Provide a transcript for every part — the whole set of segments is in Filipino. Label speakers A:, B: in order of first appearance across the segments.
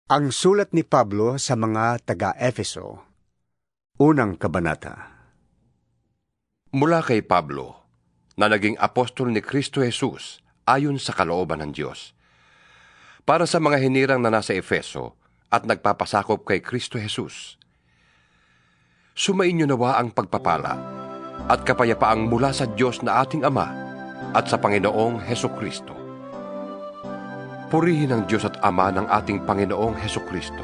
A: Ang sulat ni Pablo sa mga taga-Efeso, unang kabanata.
B: Mula kay Pablo, na naging apostol ni Kristo Jesus ayon sa kalooban ng Diyos, para sa mga hinirang na nasa Efeso at nagpapasakop kay Kristo Jesus. Sumainyo nawa ang pagpapala at kapayapaang mula sa Diyos na ating Ama at sa Panginoong Hesukristo. Purihin ang Diyos at Ama ng ating Panginoong Hesukristo.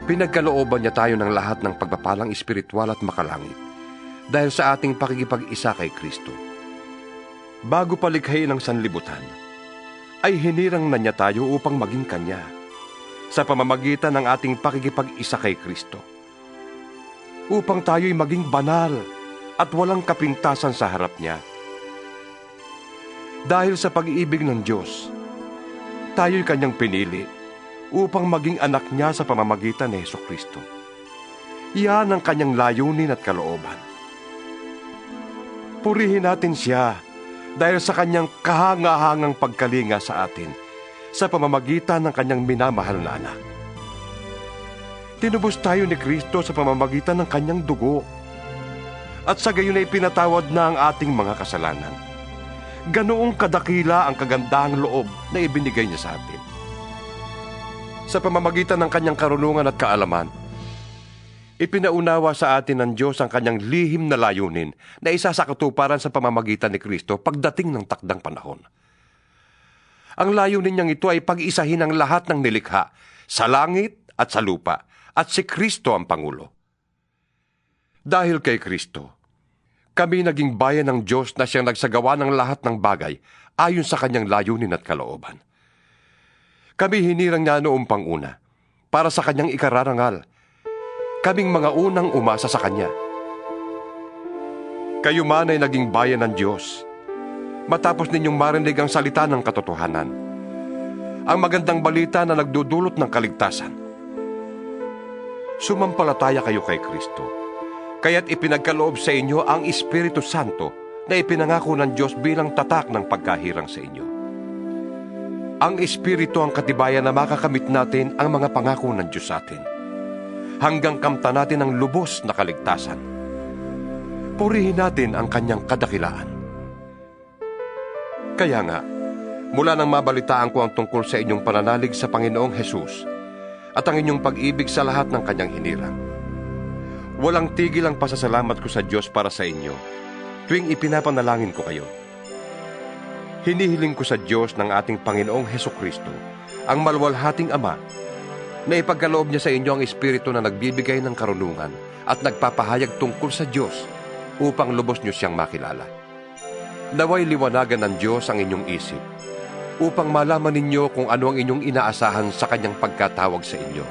B: Pinagkalooban niya tayo ng lahat ng pagpapalang espiritual at makalangit dahil sa ating pakikipag-isa kay Kristo. Bago palikhain ang sanlibutan, ay hinirang na niya tayo upang maging Kanya sa pamamagitan ng ating pakikipag-isa kay Kristo, upang tayo'y maging banal at walang kapintasan sa harap niya. Dahil sa pag-ibig ng Diyos, tayo'y Kanyang pinili upang maging anak niya sa pamamagitan ni Hesukristo. Iyan ang Kanyang layunin at kalooban. Purihin natin Siya dahil sa Kanyang kahangahangang pagkalinga sa atin sa pamamagitan ng Kanyang minamahal na anak. Tinubos tayo ni Kristo sa pamamagitan ng Kanyang dugo, at sa gayon ay pinatawad na ang ating mga kasalanan. Ganoong kadakila ang kagandahang loob na ibinigay niya sa atin. Sa pamamagitan ng Kanyang karunungan at kaalaman, ipinaunawa sa atin ng Diyos ang Kanyang lihim na layunin na isa sa katuparan sa pamamagitan ni Kristo pagdating ng takdang panahon. Ang layunin niyang ito ay pag-isahin ang lahat ng nilikha sa langit at sa lupa, at si Kristo ang Pangulo. Dahil kay Kristo, kami naging bayan ng Diyos na Siyang nagsagawa ng lahat ng bagay ayon sa Kanyang layunin at kalooban. Kami hinirang niya noong panguna para sa Kanyang ikararangal. Kaming mga unang umasa sa Kanya. Kayo man ay naging bayan ng Diyos matapos ninyong marinig ang salita ng katotohanan, ang magandang balita na nagdudulot ng kaligtasan. Sumampalataya kayo kay Kristo, kaya't ipinagkaloob sa inyo ang Espiritu Santo na ipinangako ng Diyos bilang tatak ng pagkahirang sa inyo. Ang Espiritu ang katibayan na makakamit natin ang mga pangako ng Diyos sa atin, hanggang kamta natin ang lubos na kaligtasan. Purihin natin ang Kanyang kadakilaan. Kaya nga, mula nang mabalitaan ko ang tungkol sa inyong pananalig sa Panginoong Jesus at ang inyong pag-ibig sa lahat ng Kanyang hinirang, walang tigil ang pasasalamat ko sa Diyos para sa inyo tuwing ipinapanalangin ko kayo. Hinihiling ko sa Diyos ng ating Panginoong Hesukristo, ang maluwalhating Ama, na ipagkaloob niya sa inyo ang Espiritu na nagbibigay ng karunungan at nagpapahayag tungkol sa Diyos upang lubos niyo siyang makilala. Naway liwanagan ng Diyos ang inyong isip upang malaman ninyo kung ano ang inyong inaasahan sa Kanyang pagkatawag sa inyo,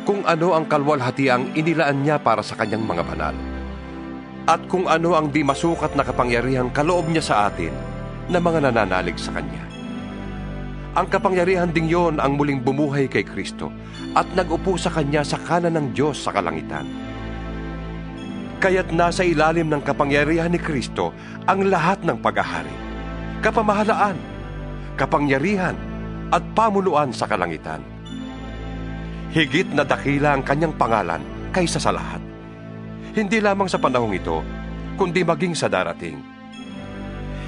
B: kung ano ang kalwalhatiang inilaan niya para sa Kanyang mga banal, at kung ano ang di masukat na kapangyarihang kaloob niya sa atin na mga nananalig sa Kanya. Ang kapangyarihan ding yon ang muling bumuhay kay Kristo at nag-upo sa Kanya sa kanan ng Diyos sa kalangitan. Kaya't nasa ilalim ng kapangyarihan ni Kristo ang lahat ng paghahari, kapamahalaan, kapangyarihan at pamunuan sa kalangitan. Higit na dakila ang Kanyang pangalan kaysa sa lahat, hindi lamang sa panahong ito, kundi maging sa darating.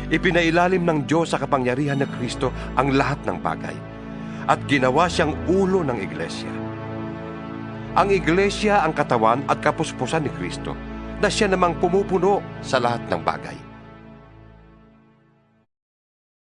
B: Ipinailalim ng Diyos sa kapangyarihan ng Kristo ang lahat ng bagay, at ginawa siyang ulo ng Iglesia. Ang Iglesia ang katawan at kapuspusan ni Kristo, na siya namang pumupuno sa lahat ng bagay.